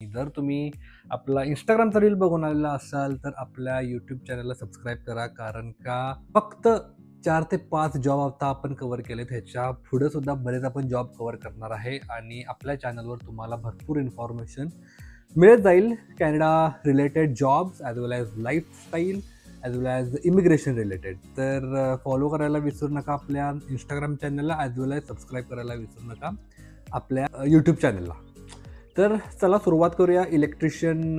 जर तुम्ही आपला Instagramचा रील बघून आलेला असाल, तर आपल्या YouTube चॅनलला सबस्क्राईब करा. कारण का फक्त 4 ते 5 जॉब आता आपण कव्हर केलेत. ह्याच्या पुढे सुद्धा बरेच आपण जॉब कव्हर करणार आहे आणि आपल्या चॅनलवर तुम्हाला भरपूर इन्फॉर्मेशन मिळत जाईल. कॅनडा रिलेटेड जॉब्स ॲज वेल ॲज लाईफस्टाईल ॲज वेल ॲज इमिग्रेशन रिलेटेड. तर फॉलो करायला विसरू नका आपल्या Instagram चॅनलला, ॲज वेल ॲज सबस्क्राईब करायला विसरू नका आपल्या YouTube चॅनलला. तर चला सुरुवात करूया इलेक्ट्रिशियन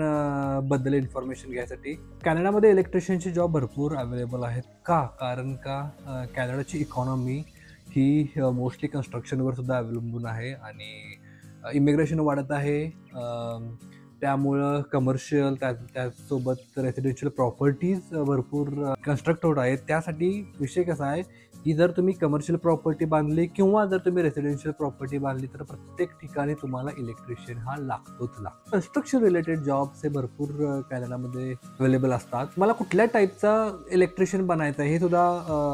बद्दल इन्फॉर्मेशन घ्यायसाठी. कॅनडामध्ये इलेक्ट्रिशियनचे जॉब भरपूर अवेलेबल आहेत. का? कारण का कॅनडाची इकॉनॉमी ही मोस्टली कन्स्ट्रक्शनवर सुद्धा अवलंबून आहे आणि इमिग्रेशन वाढत आहे. त्यामुळं कमर्शियल त्याचसोबत रेसिडेन्शियल प्रॉपर्टीज भरपूर कन्स्ट्रक्ट होत आहेत. त्यासाठी विषय कसा आहे की जर तुम्ही कमर्शियल प्रॉपर्टी बांधली किंवा जर तुम्ही रेसिडेन्शियल प्रॉपर्टी बांधली तर प्रत्येक ठिकाणी तुम्हाला इलेक्ट्रिशियन हा लागतोच लागतो. कन्स्ट्रक्शन रिलेटेड जॉब्स हे भरपूर कॅनडामध्ये अवेलेबल असतात. मला कुठल्या टाईपचा इलेक्ट्रिशियन बनायचं आहे हे सुद्धा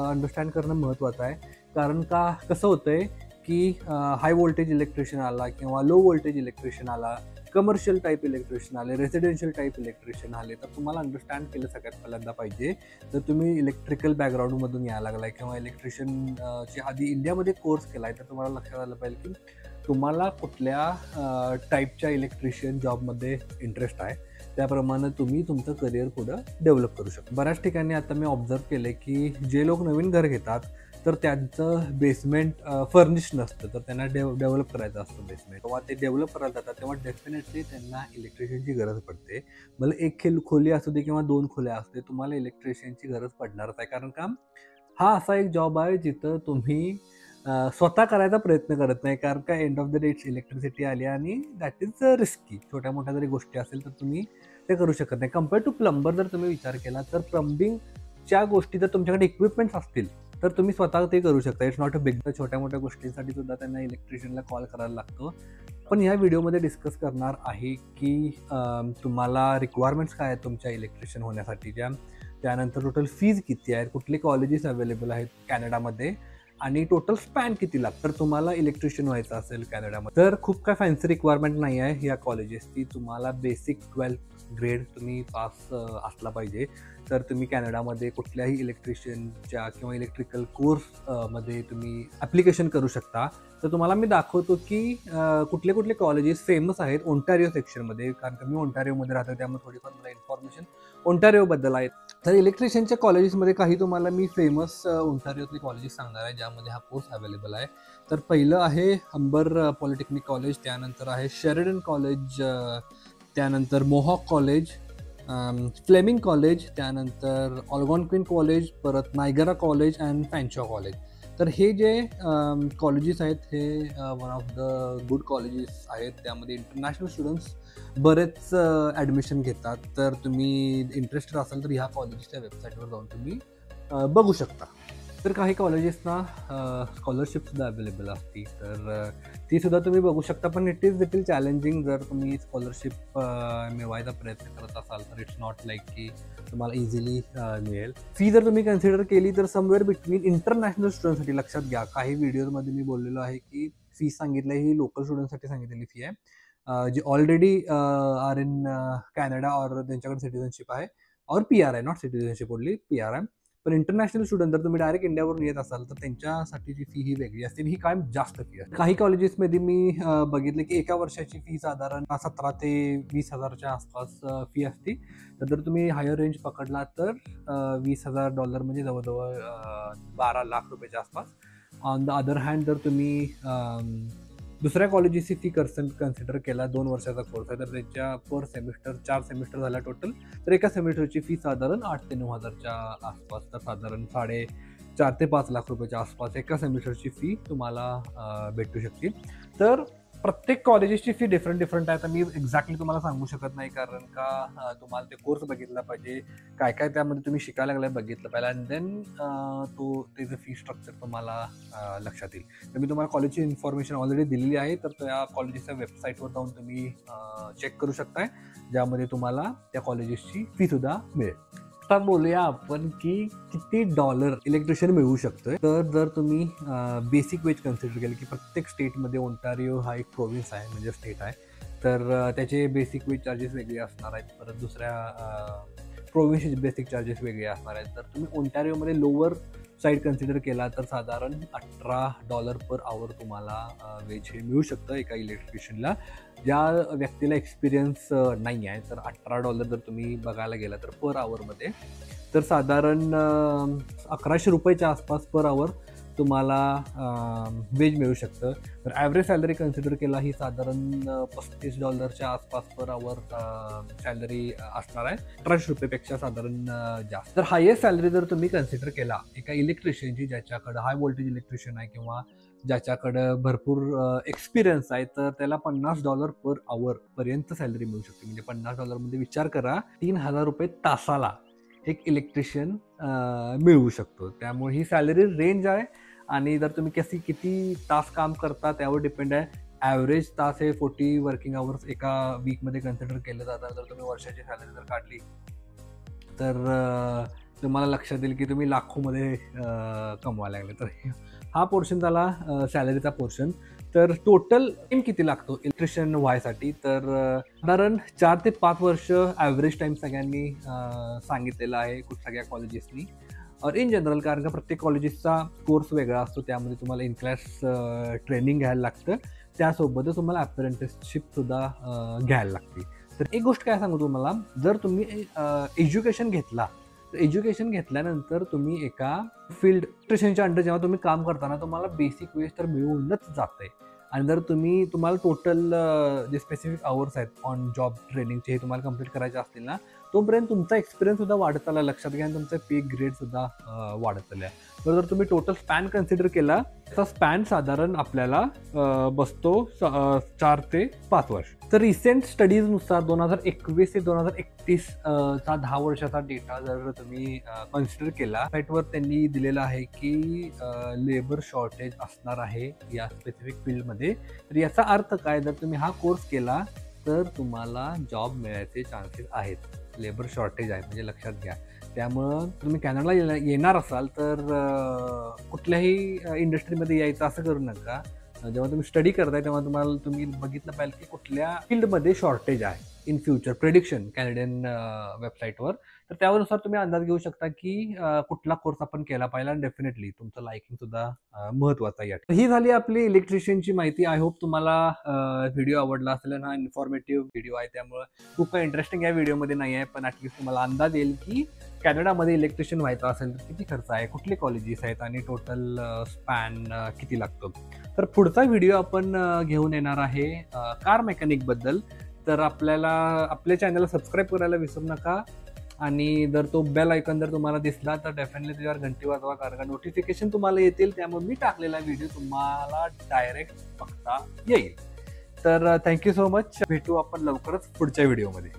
अंडरस्टँड करणं महत्त्वाचं आहे. कारण का कसं होतंय की हाय व्होल्टेज इलेक्ट्रिशियन आला किंवा लो व्होल्टेज इलेक्ट्रिशियन आला, कमर्शियल टाईप इलेक्ट्रिशियन आले, रेसिडेन्शियल टाईप इलेक्ट्रिशियन आले, तर तुम्हाला अंडरस्टँड केलं सगळ्यात पहिल्यांदा पाहिजे. जर तुम्ही इलेक्ट्रिकल बॅकग्राऊंडमधून यायला लागलाय किंवा इलेक्ट्रिशियनची आधी इंडियामध्ये कोर्स केलाय, तर तुम्हाला लक्षात आलं पाहिजे की तुम्हाला कुठल्या टाईपच्या इलेक्ट्रिशियन जॉबमध्ये इंटरेस्ट आहे. त्याप्रमाणे तुम्ही तुमचं करिअर पुढं डेव्हलप करू शकता. बऱ्याच ठिकाणी आता मी ऑब्झर्व केलं की जे लोक नवीन घर घेतात तर त्यांचं बेसमेंट फर्निश नसतं, तर त्यांना डेव्हलप करायचं असतं बेसमेंट. तेव्हा ते डेव्हलप करायला जातात तेव्हा डेफिनेटली त्यांना इलेक्ट्रिशियनची गरज पडते. मला एक खोली असू दे किंवा 2 खोल्या असू दे, तुम्हाला इलेक्ट्रिशियनची गरज पडणारच आहे. कारण का हा असा एक जॉब आहे जिथं तुम्ही स्वतः करायचा प्रयत्न करत नाही. कारण का end of the day electricity आली आणि दॅट इज रिस्की. छोट्या मोठ्या जरी गोष्टी असेल तर तुम्ही ते करू शकत नाही. कम्पेअर टू प्लंबर जर तुम्ही विचार केला तर प्लंबिंगच्या गोष्टी जर तुमच्याकडे इक्विपमेंट्स असतील तर तुम्ही स्वतः ते करू शकता. It's not a big. छोट्या मोठ्या गोष्टींसाठी सुद्धा त्यांना इलेक्ट्रिशियनला कॉल करायला लागतो. पण ह्या व्हिडिओमध्ये डिस्कस करणार आहे की तुम्हाला रिक्वायरमेंट्स काय आहेत तुमच्या इलेक्ट्रिशियन होण्यासाठीच्या, त्यानंतर टोटल फीज किती आहेत, कुठले कॉलेजेस अवेलेबल आहेत कॅनडामध्ये आणि टोटल स्पॅन किती लागतं. तर तुम्हाला इलेक्ट्रिशियन व्हायचं असेल कॅनडामध्ये तर खूप काय फॅन्सी रिक्वायरमेंट नाही आहे या कॉलेजेसची. तुम्हाला बेसिक 12th ग्रेड तुम्ही पास असला पाहिजे. तर तुम्ही कॅनडामध्ये कुठल्याही इलेक्ट्रिशियनच्या किंवा इलेक्ट्रिकल कोर्समध्ये तुम्ही ॲप्लिकेशन करू शकता. तर तुम्हाला मी दाखवतो की कुठले कुठले कॉलेजेस फेमस आहेत ओंटारिओ सेक्शनमध्ये. कारण का मी ओंटारिओमध्ये राहतो त्यामुळे थोडीफार मला इन्फॉर्मेशन ओंटारिओबद्दल आहे. तर इलेक्ट्रिशियनच्या कॉलेजेसमध्ये काही तुम्हाला मी फेमस ओंटारिओतले कॉलेजेस सांगणार आहे ज्यामध्ये हा कोर्स अवेलेबल आहे. तर पहिलं आहे हंबर पॉलिटेक्निक कॉलेज, त्यानंतर आहे शेरिडन कॉलेज, त्यानंतर मोहॉक कॉलेज, फ्लेमिंग कॉलेज, त्यानंतर ऑल्गॉनक्विन कॉलेज, परत नायगरा कॉलेज अँड फॅन्शॉ कॉलेज. तर हे जे कॉलेजेस आहेत हे one of the good colleges आहेत. त्यामध्ये इंटरनॅशनल स्टुडंट्स बरेच ॲडमिशन घेतात. तर तुम्ही इंटरेस्टेड असाल तर ह्या कॉलेजेसच्या वेबसाईटवर जाऊन तुम्ही बघू शकता. तर काही कॉलेजेसना स्कॉलरशिपसुद्धा अवेलेबल असते, तर ती सुद्धा तुम्ही बघू शकता. पण इट इज लिटिल चॅलेंजिंग जर तुम्ही स्कॉलरशिप मिळवायचा प्रयत्न करत असाल तर इट्स नॉट लाईक की तुम्हाला इझिली मिळेल. फी जर तुम्ही कन्सिडर केली तर समवेअर बिटवीन इंटरनॅशनल स्टुडंटसाठी, लक्षात घ्या काही व्हिडिओमध्ये मी बोललेलो आहे की फी सांगितलं ही लोकल स्टुडंटसाठी सांगितलेली फी आहे. जे ऑलरेडी आर इन कॅनडा और त्यांच्याकडे सिटिझनशिप आहे और PR आहे, नॉट सिटिझनशिप ओनली PR आहे. पण इंटरनॅशनल स्टुडंट जर तुम्ही डायरेक्ट इंडियावरून येत असाल तर त्यांच्यासाठीची फी ही वेगळी असते ही कायम जास्त फी आहे. काही कॉलेजेसमध्ये मी बघितले की एका वर्षाची फी साधारण 17 ते 20,000च्या आसपास फी असते. तर जर तुम्ही हायर रेंज पकडला तर $20,000 म्हणजे जवळजवळ 12 लाख रुपयाच्या आसपास. ऑन द अदर हँड जर तुम्ही दुसऱ्या कॉलेजेसची फी कन्सिडर केला, 2 वर्षाचा कोर्स आहे तर त्याच्या पर सेमिस्टर 4 सेमिस्टर झाला टोटल, तर एका सेमिस्टरची फी साधारण 8 ते 9,000च्या आसपास. तर साधारण 4.5 ते 5 लाख रुपयाच्या आसपास एका सेमिस्टरची फी तुम्हाला भेटू शकते. तर प्रत्येक कॉलेजेसची फी डिफरंट आहे. तर मी एक्झॅक्टली तुम्हाला सांगू शकत नाही कारण का तुम्हाला ते कोर्स बघितला पाहिजे, काय काय त्यामध्ये तुम्ही शिकायला लागलाय बघितलं पाहिजे आणि देन त्याचं फी स्ट्रक्चर तुम्हाला लक्षात येईल. तर मी तुम्हाला कॉलेजची इन्फॉर्मेशन ऑलरेडी दिलेली आहे, तर त्या कॉलेजेसच्या वेबसाईटवर जाऊन तुम्ही चेक करू शकताय ज्यामध्ये तुम्हाला त्या कॉलेजेसची फीसुद्धा मिळेल. आता बोलूया आपण की किती डॉलर इलेक्ट्रिशियन मिळवू शकतोय. तर जर तुम्ही बेसिक वेज कन्सिडर केलं की प्रत्येक स्टेटमध्ये ओंटारिओ हा एक प्रोव्हिन्स आहे म्हणजे स्टेट आहे. तर त्याचे बेसिक वेज चार्जेस वेगळे असणार आहेत. परत दुसऱ्या प्रोव्हिन्सचे बेसिक चार्जेस वेगळे असणार आहेत. तर तुम्ही ओंटारिओमध्ये लोअर साईड कन्सिडर केला तर साधारण $18 पर आवर तुम्हाला वेज हे मिळू शकतं एका इलेक्ट्रिशियनला. ज्या व्यक्तीला एक्सपिरियन्स नाही आहे, तर $18 जर तुम्ही बघायला गेला तर पर आवरमध्ये, तर साधारण ₹1100 आसपास पर आवर तुम्हाला वेज मिळू शकतं. तर ॲव्हरेज सॅलरी कन्सिडर केला ही साधारण $35 आसपास पर आवर सॅलरी असणार आहे. ₹1800 साधारण जास्त. तर हायेस्ट सॅलरी जर तुम्ही कन्सिडर केला एका इलेक्ट्रिशियनची, ज्याच्याकडं हाय व्होल्टेज इलेक्ट्रिशियन आहे किंवा ज्याच्याकडं भरपूर एक्सपिरियन्स आहे, तर त्याला $50 पर आवर पर्यंत सॅलरी मिळू शकते. म्हणजे $50 मध्ये विचार करा, ₹3000 तासाला एक इलेक्ट्रिशियन मिळवू शकतो. त्यामुळे ही सॅलरी रेंज आहे आणि जर तुम्ही किती तास काम करता त्यावर डिपेंड आहे. ॲव्हरेज तास हे 40 वर्किंग आवर्स एका वीकमध्ये कन्सिडर केलं जातात. जर तुम्ही वर्षाची सॅलरी जर काढली तर तुम्हाला लक्षात येईल की तुम्ही लाखोमध्ये कमवायला लागले. तर हा पोर्शन झाला सॅलरीचा पोर्शन. तर टोटल टाईम किती लागतो इलेक्ट्रिशियन व्हायसाठी, तर साधारण 4 ते 5 वर्ष ॲव्हरेज टाईम सगळ्यांनी सांगितलेला आहे सगळ्या कॉलेजेसनी और इन जनरल. कारण का प्रत्येक कॉलेजेसचा कोर्स वेगळा असतो, त्यामध्ये तुम्हाला इन क्लास ट्रेनिंग घ्यायला लागतं. त्यासोबतच तुम्हाला अप्रेंटिसशिपसुद्धा घ्यायला लागते. तर एक गोष्ट काय सांगू तुम्हाला, जर तुम्ही एज्युकेशन घेतला तर एज्युकेशन घेतल्यानंतर तुम्ही एका फील्ड इलेक्ट्रिशियनच्या अंडर जेव्हा तुम्ही काम करताना तुम्हाला बेसिक वेज तर मिळूनच जाते. आणि जर तुम्हाला टोटल जे स्पेसिफिक आवर्स आहेत ऑन जॉब ट्रेनिंगचे हे तुम्हाला कंप्लीट करायचे असतील ना, तोपर्यंत तुमचा एक्सपिरियन्स सुद्धा वाढत चालला. लक्षात घ्या, आणि तुमचा पे ग्रेड सुद्धा वाढत चालला. तर जर तुम्ही टोटल स्पॅन कन्सिडर केला, त्याचा स्पॅन साधारण आपल्याला बसतो 4 ते 5 वर्ष. तर रिसेंट स्टडीजनुसार 2021 ते 2031 चा 10 वर्षाचा डेटा जर तुम्ही कन्सिडर केला, साईटवर त्यांनी दिलेलं आहे की लेबर शॉर्टेज असणार आहे या स्पेसिफिक फील्डमध्ये. तर याचा अर्थ काय, जर तुम्ही हा कोर्स केला तर तुम्हाला जॉब मिळायचे चान्सेस आहेत. लेबर शॉर्टेज आहे म्हणजे लक्षात घ्या. त्यामुळं तुम्ही कॅनडाला येणार असाल तर कुठल्याही इंडस्ट्रीमध्ये यायचं असं करू नका. जेव्हा तुम्ही स्टडी करताय तेव्हा तुम्ही बघितलं पाहिजे की कुठल्या फील्डमध्ये शॉर्टेज आहे इन फ्युचर. प्रेडिक्शन कॅनेडियन वेबसाईटवर, तर त्यानुसार तुम्ही अंदाज घेऊ शकता की कुठला कोर्स आपण केला पाहिजे. आणि डेफिनेटली तुमचं लायकिंग सुद्धा महत्त्वाचं आहे. ही झाली आपली इलेक्ट्रिशियनची माहिती. आय होप तुम्हाला व्हिडिओ आवडला असेल. हा इन्फॉर्मेटिव्ह व्हिडिओ आहे, त्यामुळे खूप काही इंटरेस्टिंग या व्हिडिओमध्ये नाही आहे, पण ॲटलिस्ट तुम्हाला अंदाज येईल की कॅनडामध्ये इलेक्ट्रिशियन व्हायचं असेल तर किती खर्च आहे, कुठले कॉलेजेस आहेत आणि टोटल स्पॅन किती लागतो. तर पुढचा व्हिडिओ आपण घेऊन येणार आहे कार मेकॅनिकबद्दल. तर आपल्या चॅनलला सबस्क्राईब करायला विसरू नका. आणि जर तो बेल आयकॉन जर तुम्हाला दिसला तर डेफिनेटली त्याच्यावर घंटी वाजवा, कारण का नोटिफिकेशन तुम्हाला येतील. त्यामुळे मी टाकलेला व्हिडिओ तुम्हाला डायरेक्ट बघता येईल. तर थँक्यू सो मच. भेटू आपण लवकरच पुढच्या व्हिडिओमध्ये.